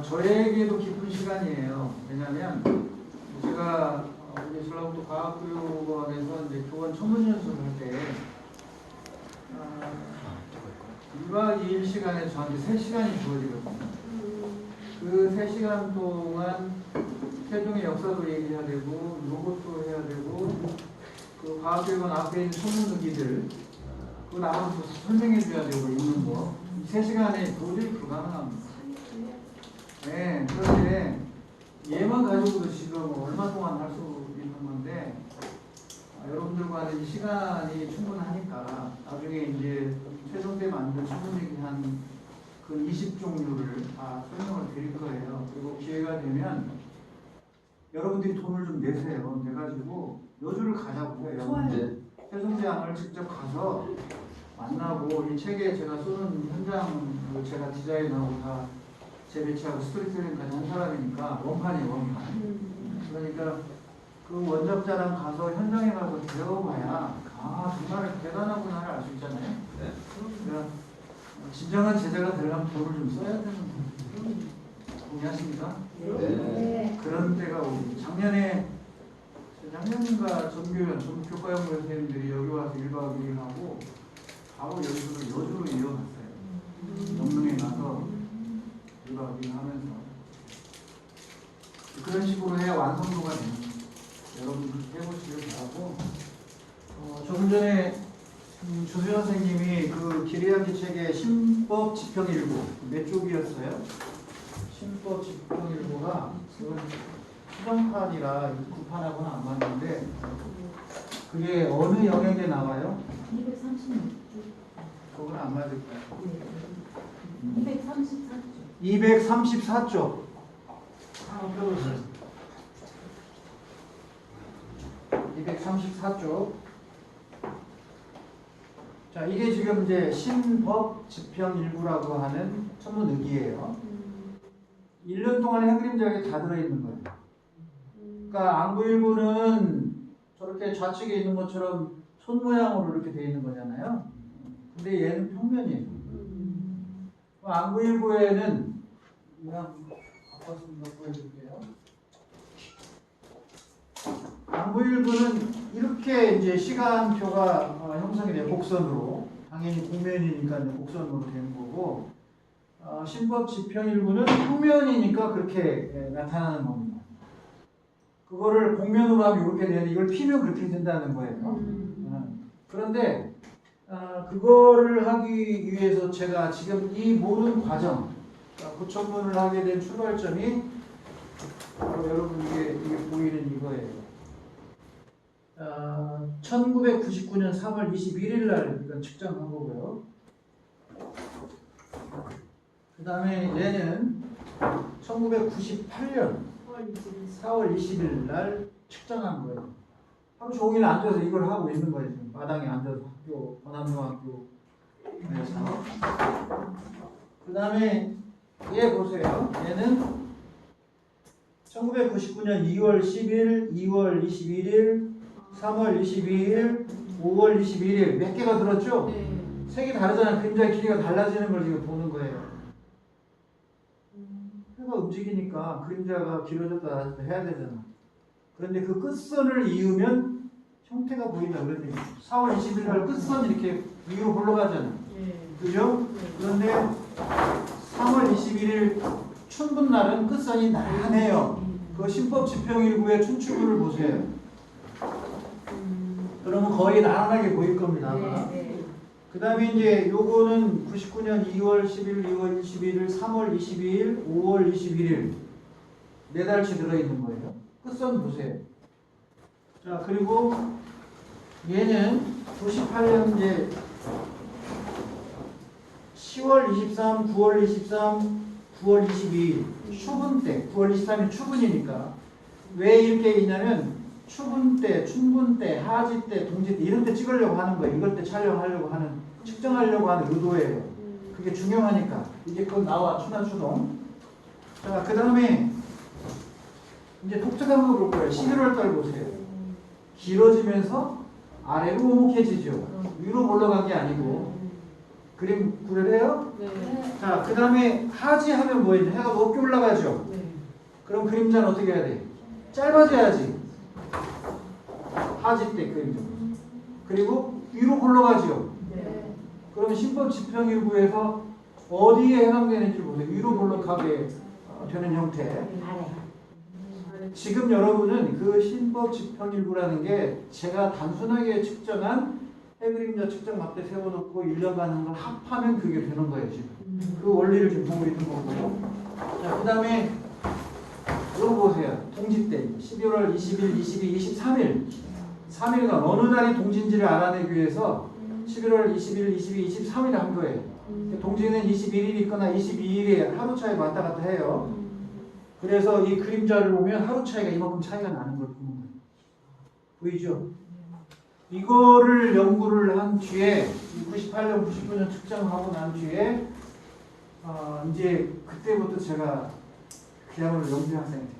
저에게도 기쁜 시간이에요. 왜냐하면 제가 우리 전라북도 과학교육원에서 이제 교원 청문 연수를 할 때 1박 2일 시간에 저한테 3시간이 주어지거든요. 그 3시간 동안 세종의 역사도 얘기해야 되고 로봇도 해야 되고 그 과학교육원 앞에 있는 천문기기들 그거 나와서 설명해 줘야 되고 있는 거 3시간에 도저히 불가능합니다. 네, 그런데 얘만 가지고도 지금 얼마 동안 할 수 있는 건데 여러분들과 하는 시간이 충분하니까 나중에 이제 최종 때 만든 천문기기 한그 20종류를 다 설명을 드릴 거예요. 그리고 기회가 되면 여러분들이 돈을 좀 내세요. 내가지고 여주를 가자고요. 여러분들 세종대왕을 직접 가서 만나고 이 책에 제가 쏘는 현장을 제가 디자인하고 다 재배치하고 스토리텔링까지 한 사람이니까 원판이에요. 원판. 그러니까 그 원접자랑 가서 현장에 가서 배워봐야 정말 대단하구나를 알 수 있잖아요. 네. 그러니까 진정한 제자가 되려면 돈을 좀 써야 되는 거예요. 동의하십니까? 네. 그런 때가 오고 작년인가 전교과연구 선생님들이 여기 와서 1박 2일 하고 바로 여주로 이어갔어요. 영릉에 가서 1박 2일 하면서 그런 식으로 해야 완성도가 되는 거예요. 여러분들 해보시길 바라고 조금 전에 조수연 선생님이 그 기레야기 책의 신법 지평 일부 몇 쪽이었어요? 신법 지평 일부가 그건 수정판이라 구판하고는 안 맞는데 그게 어느 영역에 나와요? 236쪽. 그건 안 맞을 거예요. 234쪽. 234쪽. 한번 펴보세요. 234쪽. 자, 이게 지금 이제 신법 지평 일부라고 하는 천문의기예요. 1년 동안의 해그림작이 다 들어있는 거예요. 그러니까 안구일부는 저렇게 좌측에 있는 것처럼 손 모양으로 이렇게 되어 있는 거잖아요. 근데 얘는 평면이에요. 안구일부에는 그냥 바꿔서 보여줄게요. 안구일부는 이렇게 이제 시간표가 형성이 돼요. 곡선으로. 당연히 곡면이니까 곡선으로 되는 거고, 신법 지평일부는 평면이니까 그렇게 나타나는 겁니다. 그거를 곡면으로 하면 이렇게 되는데 이걸 피면 그렇게 된다는 거예요. 그런데 그거를 하기 위해서 제가 지금 이 모든 과정, 고천문을 하게 된 출발점이 바로 여러분 이게 보이는 이거예요. 1999년 3월 21일 날 이건 측정한 거고요. 그 다음에 얘는 1998년 4월 20일 날 측정한 거예요. 하루 종일 앉아서 이걸 하고 있는 거예요. 지금 마당에 앉아서 학교, 권한중학교에서. 그 다음에 얘 보세요. 얘는 1999년 2월 10일, 2월 21일, 3월 22일, 5월 21일 몇 개가 들었죠? 네. 색이 다르잖아요. 그림자의 길이가 달라지는 걸 지금 보는 거예요. 해가 움직이니까 그림자가 길어졌다 낮아졌다 해야 되잖아. 그런데 그 끝선을 이으면 형태가 보인다. 그런데 4월 20일 날 끝선 이렇게 위로 올라가잖아. 그죠? 그런데 3월 21일 춘분 날은 끝선이 나란해요. 그 신법 지평일부의 춘추부를 보세요. 그러면 거의 나란하게 보일 겁니다. 그 다음에 이제 요거는 99년 2월 10일, 2월 21일, 3월 22일, 5월 21일 네 달치 들어있는 거예요. 끝선 보세요. 자, 그리고 얘는 98년 이제 10월 23, 9월 23, 9월 22일 추분 때, 9월 23일 추분이니까 왜 이렇게 있냐면 추분 때, 춘분 때, 하지 때, 동지 때 이런 때 찍으려고 하는 거예요. 이걸 때 촬영하려고 하는, 측정하려고 하는 의도예요. 그게 중요하니까. 이제 그건 나와, 추나 추동. 자, 그 다음에 이제 독특한 거 볼 거예요. 11월 달 보세요. 길어지면서 아래로 오목해지죠. 위로 올라간 게 아니고 그림 구별해요? 네. 자, 그 다음에 하지 하면 뭐예요? 해가 높게 올라가죠? 네. 그럼 그림자는 어떻게 해야 돼? 짧아져야지. 하지 때 그림자. 그리고 위로 올라가죠? 네. 그러면 신법 지평일구에서 어디에 해당되는지 보세요. 위로 올라가게 되는 형태. 지금 여러분은 그 신법 지평일구라는 게 제가 단순하게 측정한 해그림자 측정 막대 세워놓고 1년간 한 걸 합하면 그게 되는 거예요. 지금 그 원리를 지금 보고 있는 거고요. 자, 그 다음에 이거 보세요. 동짓대 11월 20일, 22, 23일 3일간 어느 날이 동진지를 알아내기 위해서 11월 20일, 22, 23일에 한 거예요. 동지는 21일이 있거나 22일에 하루 차이 왔다 갔다 해요. 그래서 이 그림자를 보면 하루 차이가 이만큼 차이가 나는 걸 보는 거예요. 보이죠? 이거를 연구를 한 뒤에 98년, 99년 측정하고 난 뒤에 이제 그때부터 제가 그야말로 영재 학생이 됩니다.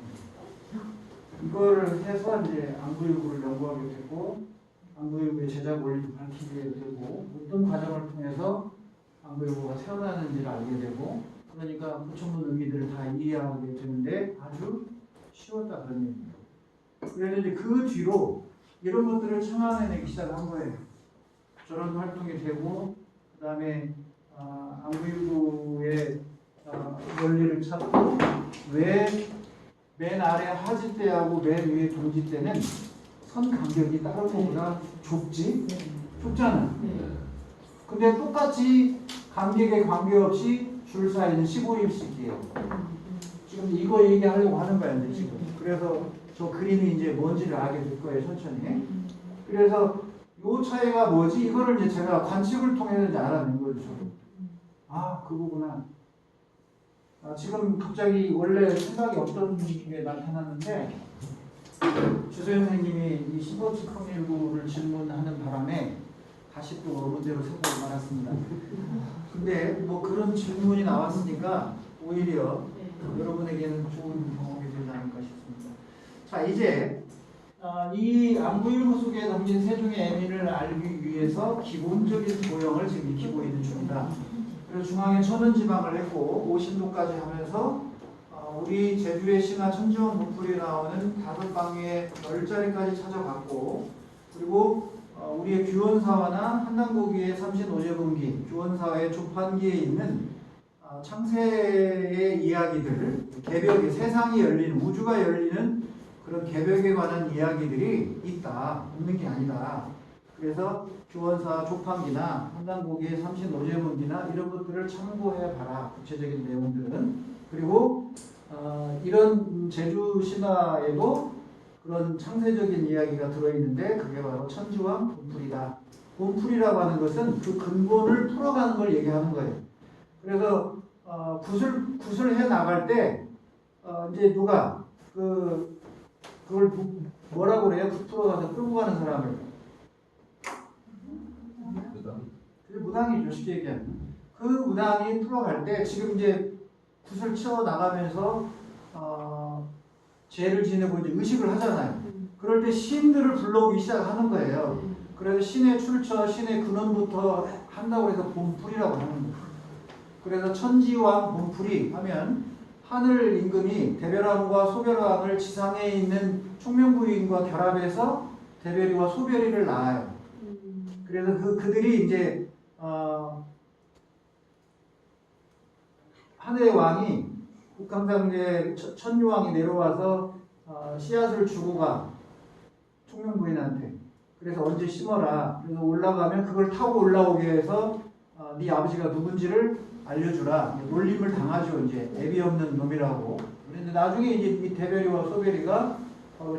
이거를 해서 이제 안구일구를 연구하게 되고 안구일구의 제작 원리를 밝히게 되고 어떤 과정을 통해서 안구일구가 태어나는지를 알게 되고 그러니까 부천문 의미들을 다 이해하게 되는데 아주 쉬웠다 그런 얘기입니다. 그래서 이제 그 뒤로 이런 것들을 창안해내기 시작한 거예요. 저런 활동이 되고 그 다음에 안구일구의 원리를 찾고 왜 맨 아래 하지대하고 맨 위에 동지대는 선 간격이 다른 것보다 좁지? 좁잖아. 근데 똑같이 간격에 관계없이 줄 사이는 15일씩이에요. 지금 이거 얘기하려고 하는 거야, 이제 지금. 그래서 저 그림이 이제 뭔지를 알게 될 거예요, 천천히. 그래서 요 차이가 뭐지? 이거를 이제 제가 관측을 통해서 이제 알아낸 거죠. 아, 그거구나. 지금 갑자기 원래 생각이 없던 게 나타났는데 주소연 선생님이 이 신법칙 평일구를 질문하는 바람에 다시 또 어문대로 생각이 많았습니다. 근데 뭐 그런 질문이 나왔으니까 오히려 여러분에게는 좋은 경험이 되지 않을까 싶습니다. 자, 이제 이 안구일구 속에 담긴 세종의 애민을 알기 위해서 기본적인 도형을 지금 익히고 있는 중입니다. 그래서 중앙에 천은지방을 했고 오신도까지 하면서 우리 제주의 신화 천지원 문풀이 나오는 5방의 10자리까지 찾아갔고 그리고 우리의 규원사화나 한남고기의 삼신오제분기, 규원사화의 조판기에 있는 창세의 이야기들, 개벽의 세상이 열리는, 우주가 열리는 그런 개벽에 관한 이야기들이 있다. 없는 게 아니다. 그래서 규원사 조판기나 한남고기의 삼신오제분기나 이런 것들을 참고해봐라. 구체적인 내용들은. 그리고 이런 제주 신화에도 그런 창세적인 이야기가 들어있는데 그게 바로 천지왕 본풀이다. 본풀이라고 하는 것은 그 근본을 풀어가는 걸 얘기하는 거예요. 그래서 구슬 해 나갈 때 이제 누가 그걸 뭐라고 그래요? 구 풀어가서 끌고 가는 사람을 그게 무당이죠. 쉽게 얘기하면 그 무당이 풀어갈 때 지금 이제 구슬 치워 나가면서 죄를 지내고 이제 의식을 하잖아요. 그럴 때 신들을 불러오기 시작하는 거예요. 그래서 신의 출처, 신의 근원부터 한다고 해서 본풀이라고 하는 거예요. 그래서 천지왕 본풀이 하면 하늘 임금이 대별왕과 소별왕을 지상에 있는 총명부인과 결합해서 대별이와 소별이를 낳아요. 그래서 그들이 이제 하늘의 왕이 국강장제 천유왕이 내려와서 씨앗을 주고 가 총명부인한테. 그래서 언제 심어라. 그래서 올라가면 그걸 타고 올라오게 해서 네 아버지가 누군지를 알려주라. 놀림을 당하죠. 이제 애비 없는 놈이라고. 그런데 나중에 이제 이 대별이와 소별이가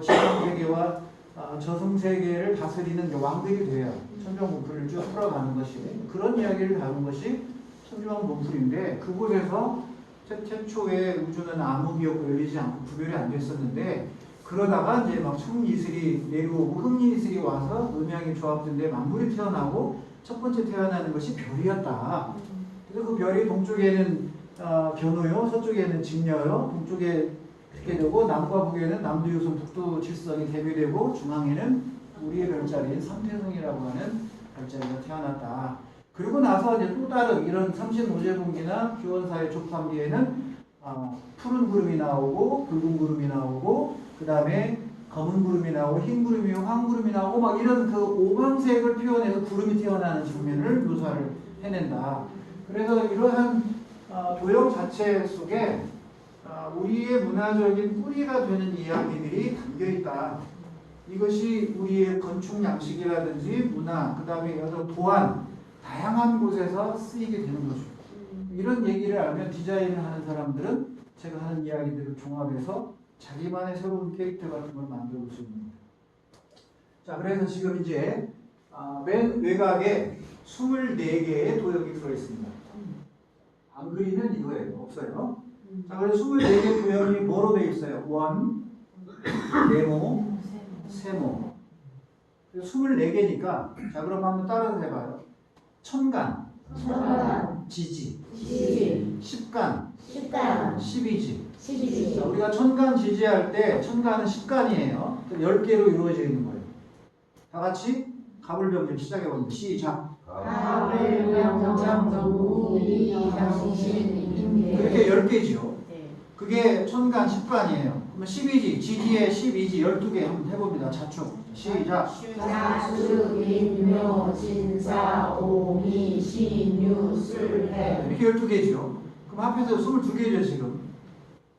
지상세계와 저승세계를 다스리는 왕들이 돼요. 천정문풀을 쭉 풀어가는 것이. 그런 이야기를 다룬 것이 천지왕문풀인데 그곳에서 최초의 우주는 암흑이었고 열리지 않고 구별이 안 됐었는데 그러다가 이제 막 청이슬이 내려오고 흑이슬이 와서 음양이 조합된데 만물이 태어나고 첫 번째 태어나는 것이 별이었다. 그래서 그 별이 동쪽에는 견우요, 서쪽에는 직녀요, 동쪽에 그렇게 되고 남과 북에는 남두유성, 북두칠성이 대비되고 중앙에는 우리의 별자리인 삼태성이라고 하는 별자리가 태어났다. 그리고 나서 이제 또 다른 이런 35제곱기나 기원사의 좁함기에는 푸른 구름이 나오고 붉은 구름이 나오고 그 다음에 검은 구름이 나오고 흰 구름이 황 구름이 나오고 막 이런 그 오방색을 표현해서 구름이 태어나는 장면을 묘사를 해낸다. 그래서 이러한 도형 자체 속에 우리의 문화적인 뿌리가 되는 이야기들이 담겨 있다. 이것이 우리의 건축 양식이라든지 문화, 그 다음에 여러 도안, 다양한 곳에서 쓰이게 되는 거죠. 이런 얘기를 알면 디자인을 하는 사람들은 제가 하는 이야기들을 종합해서 자기만의 새로운 캐릭터 같은 걸 만들어 수 있는 거예요. 자, 그래서 지금 이제 맨 외곽에 24개의 도형이 들어있습니다. 안 그리면 이거예요. 없어요. 자, 그래서 24개 도형이 뭐로 되어 있어요? 원, 네모, 세모. 24개니까, 자, 그럼 한번 따라서 해봐요. 천간, 지지, 십간, 12지. 자, 우리가 천간 지지할 때, 천간은 10간이에요. 10개로 이루어져 있는 거예요. 다 같이 가불병정 시작해봅니다. 시작. 이렇게 10개지요. 그게 천간 10간이에요. 그러면 12지, 지지에 12지 12개 한번 해봅니다. 자축. 시작. 자축, 인묘, 진사, 오미, 신유, 술해. 이렇게 12개죠. 그럼 합해서 22개죠, 지금.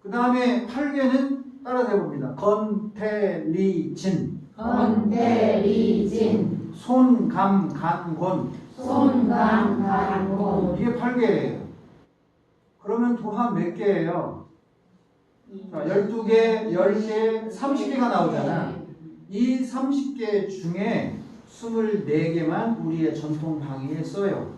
그 다음에 8개는 따라서 해봅니다. 건태리진. 건태리진. 손감간곤. 손감간곤. 이게 8개예요. 그러면 또한 몇 개예요? 자, 12개, 10개, 30개가 나오잖아. 이 30개 중에 24개만 우리의 전통 방위에 써요.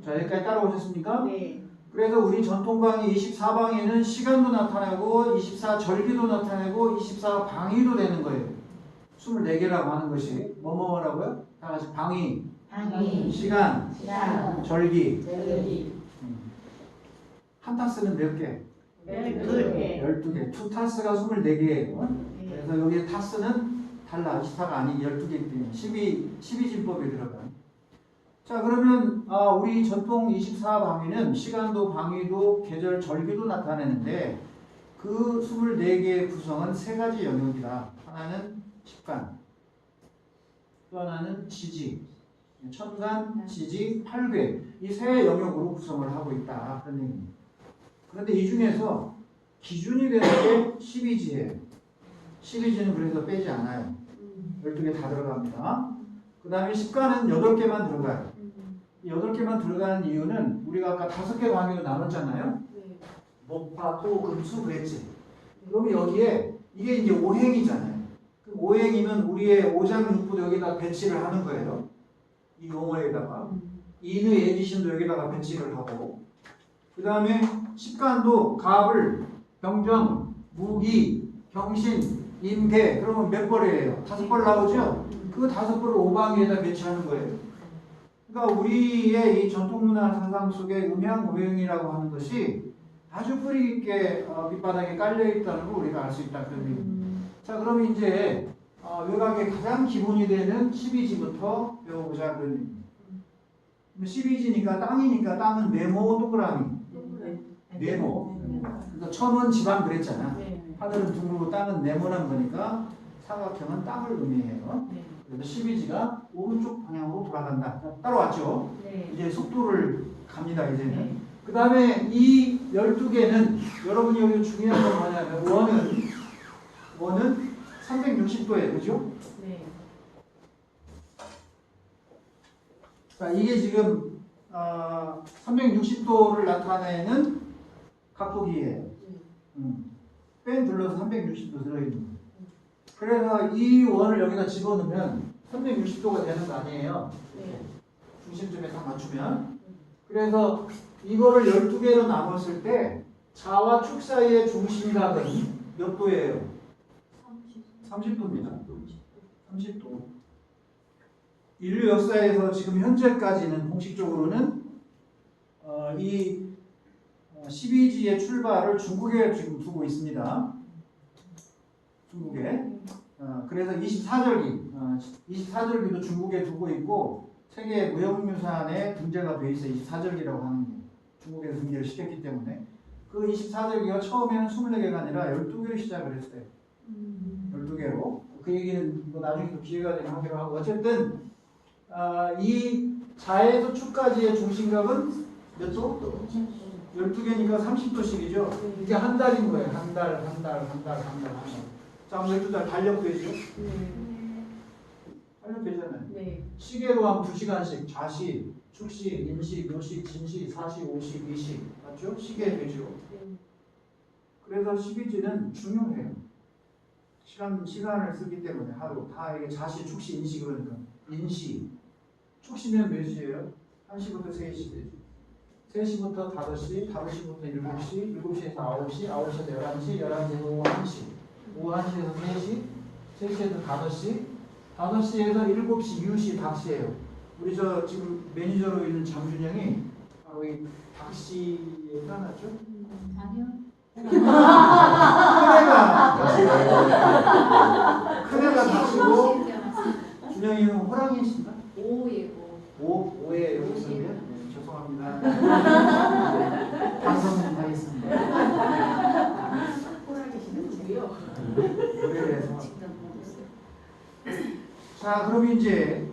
자, 여기까지 따라오셨습니까? 네. 그래서 우리 전통 방위 24방위는 시간도 나타내고 24절기도 나타내고 24방위도 되는 거예요. 24개라고 하는 것이 뭐뭐라고요? 다 같이 방위, 시간, 절기. 한 타스는 몇 개? 12개. 투 타스가 24개예요. 그래서 여기 타스는 달라. 24가 아닌 12개이기 때문에 12진법에 들어가요. 자, 그러면 우리 전통 24방위는 시간도 방위도 계절 절기도 나타내는데 그 24개의 구성은 세 가지 영역이다. 하나는 십간, 또 하나는 지지, 천간, 지지, 팔괴 이 세 영역으로 구성을 하고 있다. 그런 얘기입니다. 그런데 이 중에서 기준이 되는 게 12지예요. 12지는 그래서 빼지 않아요. 12개 다 들어갑니다. 그 다음에 십간은 8개만 들어가요. 8개만 들어가는 이유는 우리가 아까 5개 방위로 나눴잖아요. 목화, 토, 금, 수 그랬지. 그럼 여기에 이게 이제 오행이잖아요. 그 오행이면 우리의 오장육부도 여기다 배치를 하는 거예요. 이 용어에다가. 인의 예지신도 여기다가 배치를 하고. 그 다음에 십간도 갑을, 병정, 무기, 경신, 임계 그러면 몇 벌이에요? 5벌 나오죠? 그 5벌을 오방위에다 배치하는 거예요. 그러니까 우리의 이 전통문화 사상 속에 음양오행이라고 하는 것이 아주 뿌리 있게 밑바닥에 깔려있다는 걸 우리가 알 수 있다. 그런 얘기입니다. 자, 그럼 이제 외곽의 가장 기본이 되는 12지부터 배워보자. 그런 얘기입니다. 12지니까 땅이니까 땅은 네모 동그라미. 네모. 그러니까 천은 지방 그랬잖아. 하늘은 둥글고 땅은 네모난 거니까 사각형은 땅을 의미해요. 그래서 12지가 오른쪽 방향으로 돌아간다. 따라왔죠? 이제 속도를 갑니다. 이제는. 그 다음에 이 12개는 여러분이 여기 중요한 건 뭐냐면 원은 360도예요. 그죠? 자, 이게 지금 360도를 나타내는 각도기예요. 펜 둘러서 360도 들어있는 거예요. 그래서 이 원을 여기다 집어넣으면 360도가 되는 거 아니에요? 중심점에 다 맞추면. 그래서 이거를 12개로 나눴을 때 자와 축 사이의 중심각은 몇 도예요? 30도입니다. 30도. 인류 역사에서 지금 현재까지는 공식적으로는 이 12지의 출발을 중국에 지금 두고 있습니다. 중국에. 그래서 24절기도 중국에 두고 있고 세계 무형유산에 등재가 돼 있어. 24절기라고 하는 게 중국에서 등재를 시켰기 때문에 그 24절기가 처음에는 24개가 아니라 12개로 시작을 했어요. 12개로. 그 얘기는 뭐 나중에 또 기회가 되면 하기로 하고 어쨌든 이 자에서 축까지의 중심각은 몇 도? 12개니까 30도씩이죠. 이게 한 달인 거예요. 한 달. 자, 그럼 12달 달력되죠? 달력되잖아요. 네. 시계로 하면 2시간씩 좌시, 축시, 임시, 묘시, 진시, 사시, 오시, 미시 맞죠? 시계 되죠. 그래서 12지는 중요해요. 시간을 쓰기 때문에 하루 다 이게 자시, 축시, 인시 그러니까 인시 축시면 몇 시예요? 1시부터 3시 되죠. 3시부터 5시, 5시부터 7시, 7시에서 9시, 9시에서 11시, 11시에서 오후 1시, 오후 1시에서 3시, 3시에서 5시, 5시에서 7시, 유시, 닥시예요. 우리 저 지금 매니저로 있는 장준영이 여기 닥시에 태어났죠? 아니요. 큰애가 닥시고 준영이는 호랑이신가? 오예고. 오예요. 죄송합니다. 방송 하겠습니다. 호랑이시는 누구요? 노래에서. 자, 그럼 이제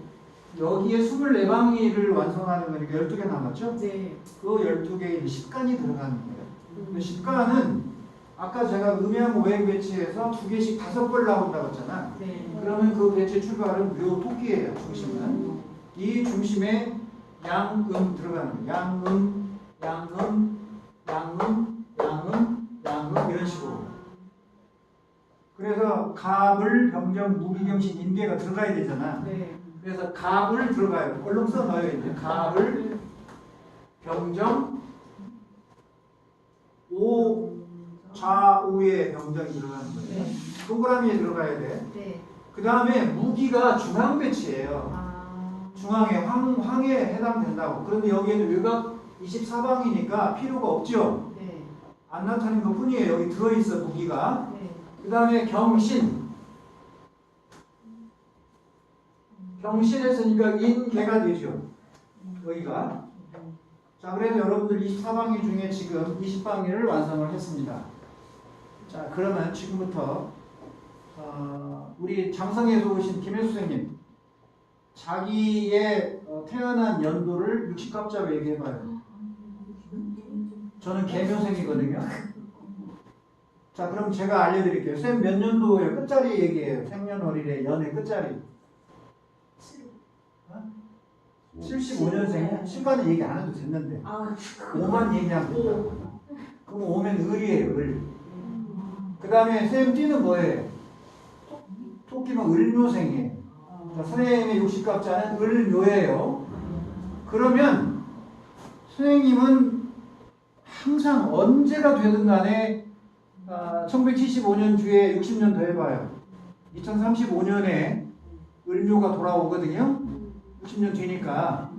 여기에 24방위를 완성하는 거니까 12개 남았죠? 네. 그 12개의 식간이 들어가는 거예요. 그 식간은 아까 제가 음양 오행 배치에서 2개씩 5번 나온다고 했잖아. 네. 그러면 그 배치 출발은 묘토끼예요. 중심은. 이 중심에 양음 들어가는 거예요. 양음 이런 식으로. 그래서 갑을, 병정, 무기경신, 인계가 들어가야 되잖아. 네. 그래서 갑을 들어가요. 얼른 써 넣어요. 이제 갑을, 병정, 좌우의 병정이 들어가는 거예요. 네. 동그라미에 들어가야 돼. 네. 그 다음에 무기가 중앙 배치예요. 아. 중앙에 황에 해당된다고. 그런데 여기에는 외곽 24방이니까 필요가 없죠. 네. 안 나타낸 것 뿐이에요. 여기 들어있어 무기가. 네. 그 다음에 경신. 경신했으니까 인계가 되죠. 여기가. 자, 그래서 여러분들 24방위 중에 지금 20방위를 완성을 했습니다. 자, 그러면 지금부터 우리 장성에서 오신 김혜수 선생님 자기의 태어난 연도를 60갑자로 얘기해봐요. 저는 개묘생이거든요. 자, 그럼 제가 알려드릴게요. 쌤 몇 년도예요? 끝자리 얘기해요. 생년월일의 연의 끝자리. 75년생이야? 신간은 얘기 안 해도 됐는데 5만 얘기하면 된다. 그럼 5면 을이에요. 을. 그 다음에 쌤 띠는 뭐예요? 토끼면 을묘생이에요. 자, 선생님의 60갑자는 을묘예요. 그러면 선생님은 항상 언제가 되든 간에 1975년 주에 60년 더 해봐요. 2035년에 을묘가 돌아오거든요. 60년 뒤니까.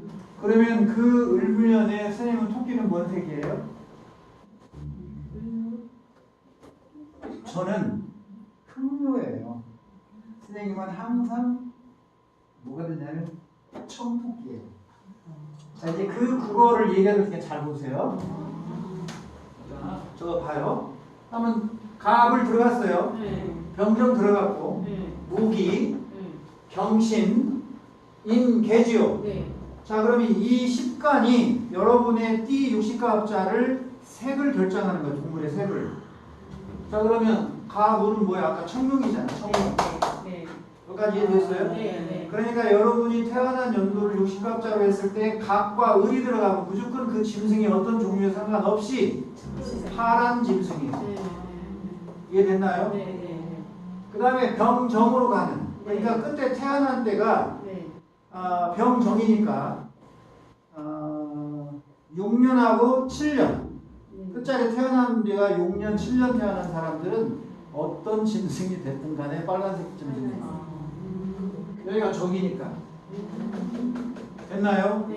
그러면 그 을묘년에 선생님은 토끼는 뭔 색이에요? 저는 흑묘예요. 선생님은 항상 뭐가 되냐면 청토끼예요. 자, 이제 그 국어를 얘기할 때 잘 보세요. 자, 저거 봐요. 하면 갑을 들어갔어요. 병정 들어갔고 무기, 경신, 인계지요. 자, 그러면 이 10간이 여러분의 띠 60갑자를 색을 결정하는 거예요. 동물의 색을. 자, 그러면 갑은 뭐야? 아까 청룡이잖아. 청룡. 여기까지 이해됐어요? 네. 그러니까 여러분이 태어난 연도를 60갑자로 했을 때 갑과 을이 들어가면 무조건 그 짐승이 어떤 종류에 상관없이 파란 짐승이에요. 이해됐나요? 그 다음에 병정으로 가는. 그러니까 그때 태어난 때가 병정이니까 6년하고 7년. 끝자리 태어난 데가 6년, 7년 태어난 사람들은 어떤 짐승이 됐든 간에 빨간색 짐승이에요. 여기가 적이니까. 됐나요?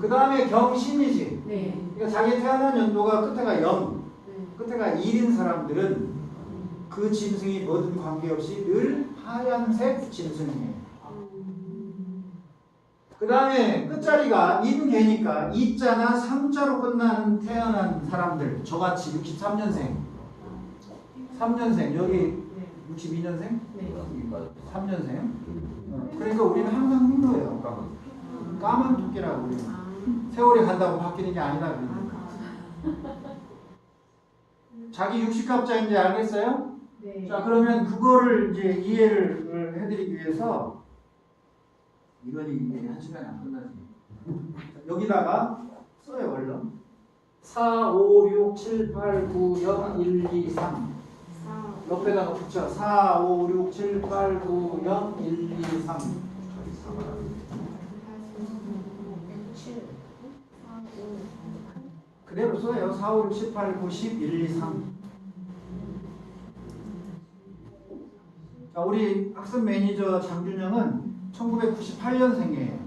그 다음에 경신이지. 그러니까 자기 태어난 연도가 끝에가 0, 끝에가 1인 사람들은 그 짐승이 뭐든 관계없이 늘 하얀색 짐승이에요. 그 다음에 끝자리가 인개니까 이자나 삼자로 끝나는 태어난 사람들 저같이 63년생 3년생 여기 62년생? 네. 3년생 그러니까 우리는 항상 흰거예요. 까만 토끼라고 우리는. 세월이 간다고 바뀌는 게 아니다. 자기 60갑자인지 알겠어요? 네. 자 그러면 그거를 이제 이해를 해드리기 위해서 이건 이게 한 시간에 안 끝나지. 여기다가 써요 얼른. 4, 5, 6, 7, 8, 9, 0, 1, 2, 3 옆에다가 붙여. 4, 5, 6, 7, 8, 9, 0, 1, 2, 3 그대로 써요. 4, 5, 6, 7, 8, 9, 10, 1, 2, 3 자, 우리 학습 매니저 장준영은 1998년생이에요.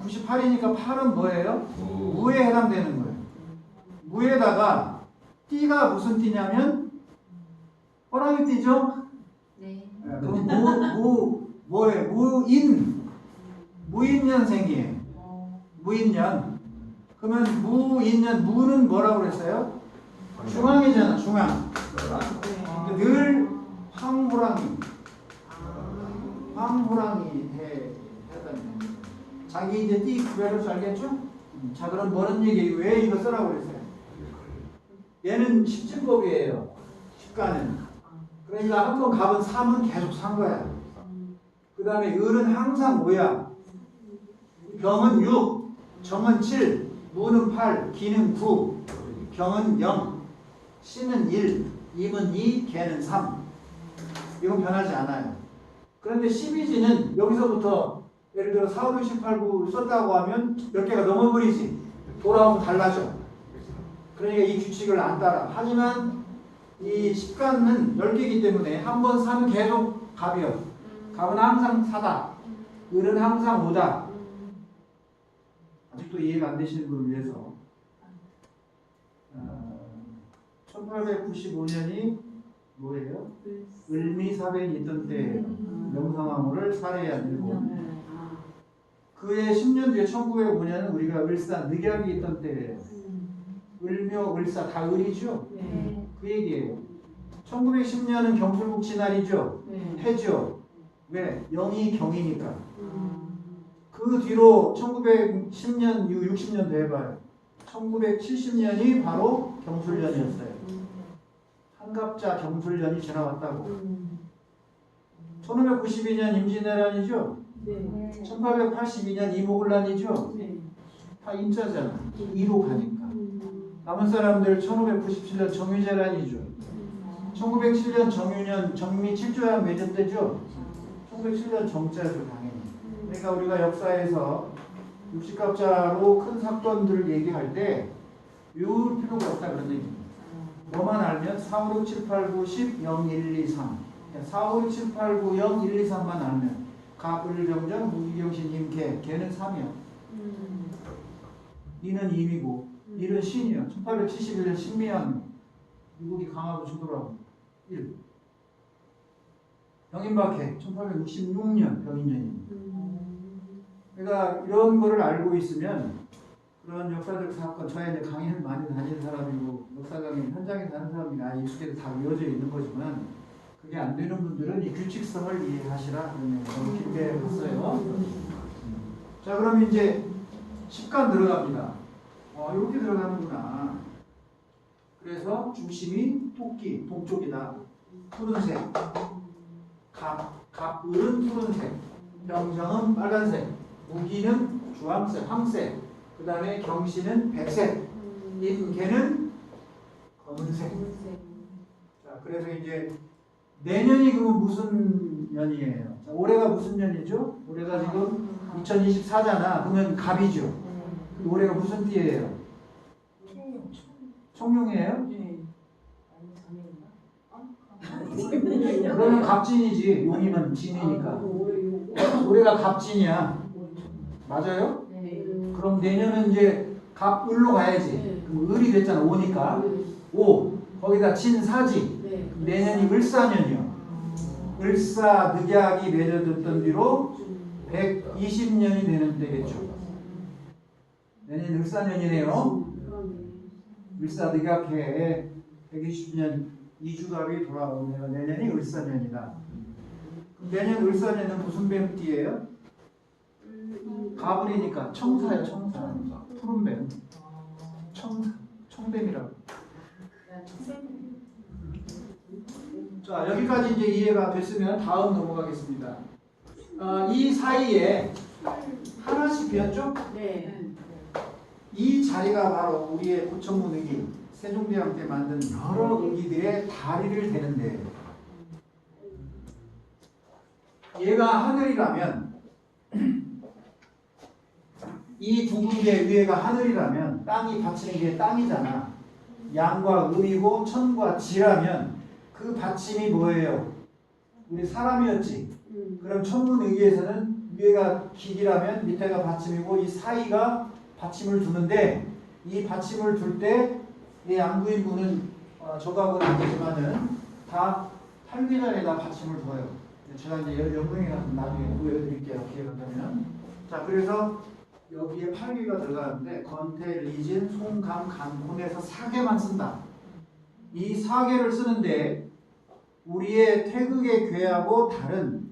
98이니까 8은 뭐예요? 무에 해당되는 거예요. 무에다가 띠가 무슨 띠냐면 호랑이 띠죠? 네. 그럼 뭐예요? 무인년생이에요. 무인년. 그러면 무인년 무는 뭐라고 그랬어요? 중앙이잖아. 중앙. 그러니까 늘 황호랑이 해당. 자기 이제 띠 구별을 알겠죠? 자 그럼 뭐는 얘기 왜 이거 쓰라고 그랬어요? 얘는 십진법이에요. 십가는. 그러니까 한번 가본 3은 계속 산 거야. 그 다음에 을은 항상 뭐야? 병은 6, 정은 7, 무는 8, 기는 9, 경은 0, 씨는 1, 임은 2, 개는 3. 이건 변하지 않아요. 그런데 12지는 여기서부터 예를 들어 4, 5, 6, 7, 8, 9 썼다고 하면 몇 개가 넘어버리지. 돌아오면 달라져. 그러니까 이 규칙을 안 따라. 하지만 이 십간은 10개이기 때문에 한 번 사면 계속 갑이요. 갑은 항상 4다. 을은 항상 5다. 아직도 이해가 안 되시는 분을 위해서 1895년이 뭐예요? 을미사변이 있던 때 명성황후를 살해한 일본. 그해 10년 뒤에 1905년은 우리가 을사 늑약이 있던 때예요. 을묘, 을사 다 을이죠? 네. 그 얘기예요. 1910년은 경술국진날이죠? 네. 해죠. 왜? 영이 경이니까. 그 뒤로 1910년 이후 60년도 해봐요. 1970년이 바로 경술년이었어요. 한갑자 경술년이 지나왔다고. 1592년 임진왜란이죠? 네. 1882년 이모군란이죠? 네. 다 임자잖아. 2로 가니까. 남은 사람들 1597년 정유재란이죠. 1907년 정유년 정미 7조약 맺은 때죠. 1907년 정자죠 당연히. 그러니까 우리가 역사에서 60갑자로 큰 사건들을 얘기할 때 외울 필요가 없다 그런 얘기입니다. 뭐만 알면 4, 5, 6, 7, 8, 9, 10, 0, 1, 2, 3 4, 5, 6, 7, 8, 9, 0, 1, 2, 3만 알면 갑을병정, 무기경신, 임개 개는 3이요. 2는 임이고 1은 신이요. 1871년 신미양 미국이 강하고 주도라고 1. 병인박해 1866년 병인년입니다. 그러니까 이런 거를 알고 있으면 그런 역사적 사건, 저야 이제 강의를 많이 다니는 사람이고 역사 강의 현장에 사는 사람이나 익숙해서 다 이어져 있는 거지만 그게 안 되는 분들은 이 규칙성을 이해하시라. 너무 길게 했어요. 자 그럼 이제 10간 들어갑니다. 이렇게 들어가는구나. 그래서 중심이 토끼, 동쪽이다. 푸른색. 갑을은 푸른색. 병정은 빨간색. 무기는 주황색, 황색. 그 다음에 경신은 백색. 임개는 검은색. 자, 그래서 이제 내년이 그러면 무슨 년이에요? 자, 올해가 무슨 년이죠? 올해가 지금 2024잖아. 그러면 갑이죠. 올해가 무슨 띠예요? 청룡이에요? 그러면 갑진이지. 용이면 진이니까. 올해가 갑진이야. 맞아요? 네. 그럼 내년은 이제 갑을로 가야지. 그럼 을이 됐잖아. 5니까. 5. 거기다 진사지. 네. 내년이 을사년이요. 을사 늑약이 맺어졌던 뒤로 120년이 되는 때겠죠. 내년 을사년이네요. 을사득약해 120년 이주갑이 돌아오네요. 내년이 을사년이다. 내년 을사년은 무슨 뱀띠예요? 가불이니까 청사예요. 청사. 푸른 뱀. 청뱀이라고. 자, 여기까지 이제 이해가 됐으면 다음 넘어가겠습니다. 이 사이에 하나씩 비었죠? 네. 이 자리가 바로 우리의 고천문 의기, 세종대왕 때 만든 여러 의기들의 다리를 대는데, 얘가 하늘이라면 이 두 군데 위에가 하늘이라면 땅이 받치는 게 땅이잖아. 양과 음이고 천과 지라면 그 받침이 뭐예요? 우리 사람이었지. 그럼 천문 의기에서는 위에가 기기라면 밑에가 받침이고 이 사이가 받침을 두는데, 이 받침을 둘 때 이 양구인문은 저각은 아니지만은 다 팔계단에다 받침을 둬요. 제가 이제 연구에 가서 나중에 보여드릴게요. 기회가 되면. 자, 그래서 여기에 8개가 들어가는데 건태, 리진, 송강, 간곤에서 4개만 쓴다. 이 4개를 쓰는데 우리의 태극의 괴하고 다른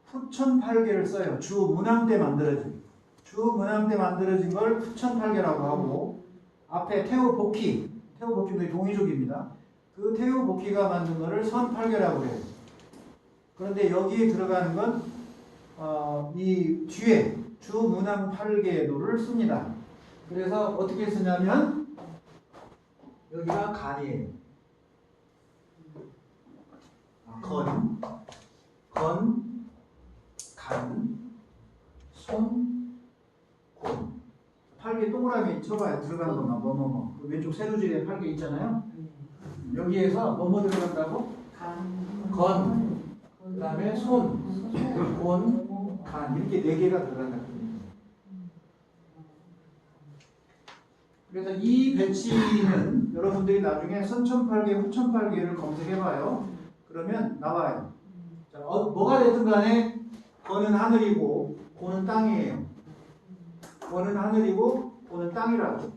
푸천팔계를 써요. 주 문항 때 만들어진. 주 문항 때 만들어진 걸 푸천팔계라고 하고, 앞에 태우복희, 태우복희도 동이족입니다. 그 태우복희가 만든 거를 선팔계라고 해요. 그런데 여기에 들어가는 건 이 뒤에 주문항 팔계도를 씁니다. 그래서 어떻게 쓰냐면 여기가 간이에요. 건, 간, 손, 곤. 팔계 동그라미 쳐봐요. 들어가는 것만 뭐뭐뭐. 그 왼쪽 세로줄에 팔계 있잖아요. 여기에서 뭐뭐 들어간다고? 건, 그 다음에 손, 곤, 간. 이렇게 4개가 들어간다. 그래서 이 배치는 여러분들이 나중에 선천팔계, 후천팔계를 검색해봐요. 그러면 나와요. 자, 뭐가 됐든 간에 건은 하늘이고 곤은 땅이에요. 건은 하늘이고 곤은 땅이라고.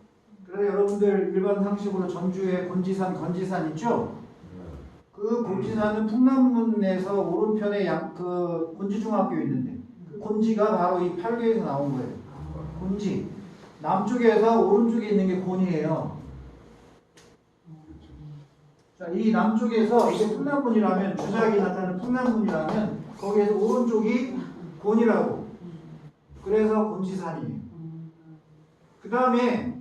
그래서 여러분들 일반 상식으로 전주에 곤지산, 건지산 있죠? 그 곤지산은 풍남문에서 오른편에 그 곤지중학교 있는데 그 곤지가 바로 이 팔계에서 나온 거예요. 곤지. 남쪽에서 오른쪽에 있는 게 곤이에요. 자, 이 남쪽에서 이게 풍남문이라면, 주작이 나타나는 풍남문이라면 거기에서 오른쪽이 곤이라고. 그래서 곤지산이에요. 그 다음에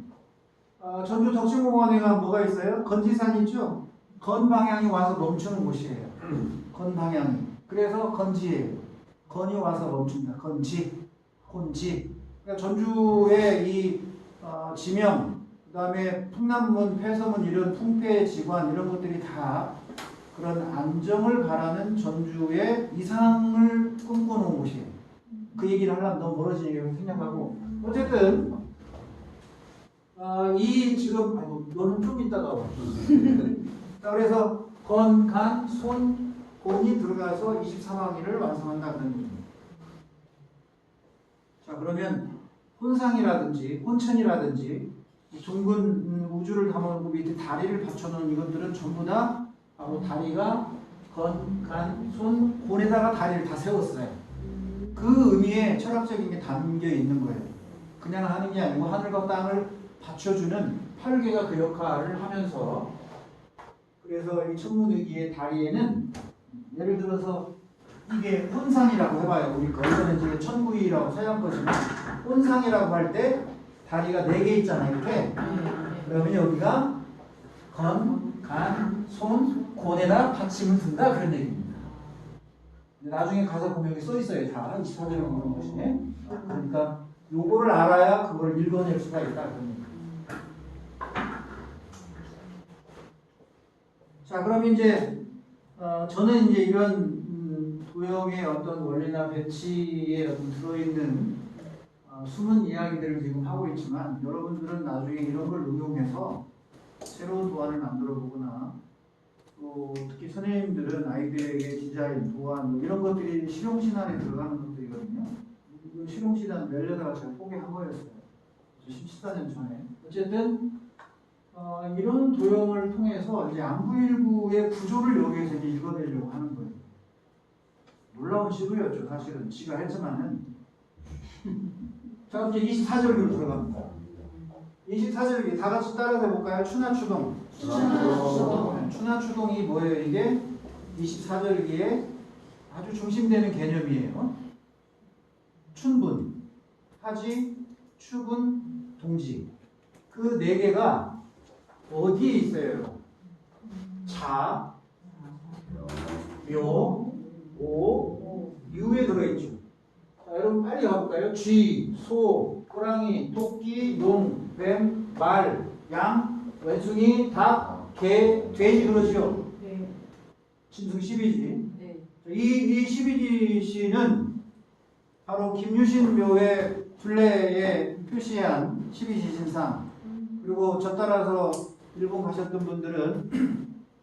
전주 덕신공원에 가면 뭐가 있어요? 건지산 있죠? 건 방향이 와서 멈추는 곳이에요. 건 방향이. 그래서 건지예요. 건이 와서 멈춘다. 건지, 곤지. 그러니까 전주의 이 지명, 그 다음에 풍남문, 폐서문 이런 풍패 지관 이런 것들이 다 그런 안정을 바라는 전주의 이상을 꿈꿔놓은 곳이에요. 그 얘기를 하려면 너무 멀어지니까 생략하고, 어쨌든 이 지금 너는 좀 이따가 와. 자, 그래서 건, 간, 손, 곤이 들어가서 23항의를 완성한다 그런 얘기입니다. 자, 그러면 혼상이라든지 혼천이라든지 둥근 우주를 담아놓고 밑에 다리를 받쳐놓은 이것들은 전부 다 바로 다리가 건, 간, 손, 곤에다가 다리를 다 세웠어요. 그 의미에 철학적인 게 담겨 있는 거예요. 그냥 하는 게 아니고 하늘과 땅을 받쳐주는 팔계가 그 역할을 하면서, 그래서 이 천문의기의 다리에는 예를 들어서 이게 혼상이라고 해봐요. 우리 거기서는 이제 천구이라고 서양 거지만 혼상이라고 할 때 다리가 4개 있잖아요. 이렇게. 그러면 여기가 건, 간, 손, 곤에다 받침을 둔다 그런 얘기입니다. 나중에 가서 보면 여기 써 있어요. 다 24절에 보는 것이네. 그러니까 요거를 알아야 그걸 읽어낼 수가 있다 그런 얘기입니다. 자, 그럼 이제 저는 이제 이런 도형의 어떤 원리나 배치에 어떤 들어있는 숨은 이야기들을 지금 하고 있지만, 여러분들은 나중에 이런 걸 응용해서 새로운 도안을 만들어 보거나, 또 특히 선생님들은 아이들에게 디자인, 도안 이런 것들이 실용신 안에 들어가는 것들이거든요. 그 실용시단 멜려다가 제가 포기한 거였어요. 14년 전에. 어쨌든 이런 도형을 통해서 이제 안부일부의 구조를 여기에서 이제 읽어내려고 하는 거예요. 놀라운 시도였죠. 사실은 지가 했지만은. 자, 이제 24절기로 들어갑니다. 24절기 다 같이 따라서 해볼까요? 추나추동. 추나추동이 뭐예요? 이게 24절기에 아주 중심되는 개념이에요. 춘분, 하지, 추분, 동지. 그 네 개가 어디에 있어요? 자, 묘, 오, 유에 들어있죠. 자, 여러분 빨리 가볼까요? 쥐, 소, 호랑이, 토끼, 용, 뱀, 말, 양, 원숭이, 닭, 개, 돼지 그러지요. 네. 짐승 12지. 네. 이 12지시는 바로 김유신 묘의 둘레에 표시한 12지신상. 그리고 저 따라서 일본 가셨던 분들은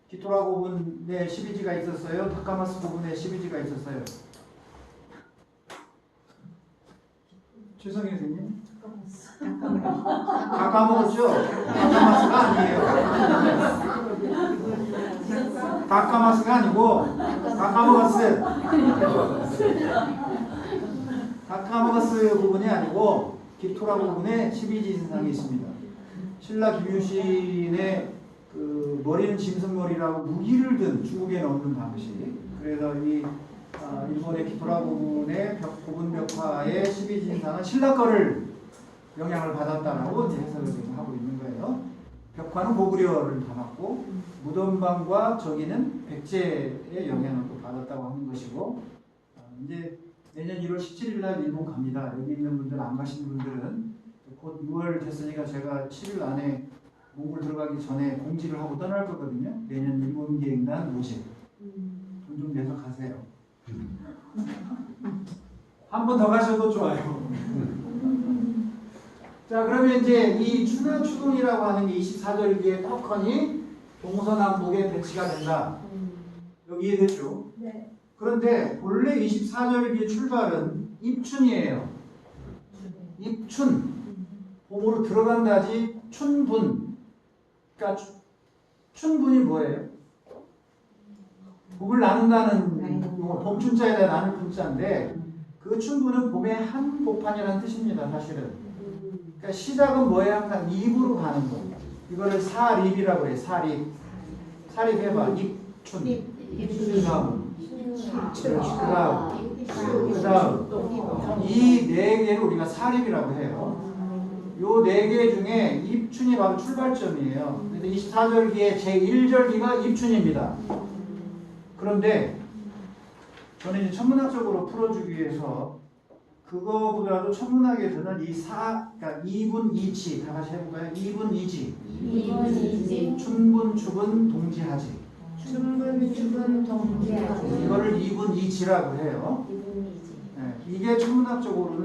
기토라 부분에 12지가 있었어요. 다카마스 부분에 12지가 있었어요. 최성희 선생님? 다 까먹었죠? 다카마스가 아니에요. 다카마스가 아니고 다 까먹었어요. 다카마스 부분이 아니고 기토라 부분에 12지신상이 있습니다. 신라 김유신의 그 머리는 짐승머리라고 무기를 든 중국에는 없는 당시. 그래서 이 일본의 기토라 부분의 부분 벽화의 12진상은 신라 거를 영향을 받았다라고 이제 해석을 지금 하고 있는 거예요. 벽화는 고구려를 담았고 무덤방과 저기는 백제의 영향을 또 받았다고 하는 것이고 이제 내년 1월 17일 날 일본 갑니다. 여기 있는 분들 안 가신 분들은 곧 6월 됐으니까 제가 7일 안에 몽골 들어가기 전에 공지를 하고 떠날 거거든요. 내년 일본 기획단 모집. 돈 좀 내서 가세요. 한 번 더 가셔도 좋아요. 자, 그러면 이제 이 추나추동이라고 하는 게 24절기의 터컨이 동서남북에 배치가 된다. 여기 이해됐죠? 네. 그런데 본래 24절기의 출발은 입춘이에요. 입춘. 봄으로 들어간다지 춘분. 그러니까 춘분이 뭐예요? 봄을 나눈다는 봄춘자에다 나눌 분자인데 그 춘분은 봄의 한 보판이라는 뜻입니다. 사실은. 그러니까 시작은 뭐예요? 항상 입으로 가는 거예요. 이거를 사립이라고 해요. 사립. 사립 해봐. 입춘. 그 다음. 그 다음. 이 네 개를 우리가 사립이라고 해요. 요 네 개 중에 입춘이 바로 출발점이에요. 그래서 24절기의 제1절기가 입춘입니다. 그런데 저는 이제 천문학적으로 풀어주기 위해서 그거보다도 천문학에서는 그러니까 2분 2치 다 같이 해볼까요? 2분 2지. 춘분, 추분, 동지하지. 춘분, 추분, 동지하지. 이거를 2분 2치라고 해요. 네, 이게 천문학적으로는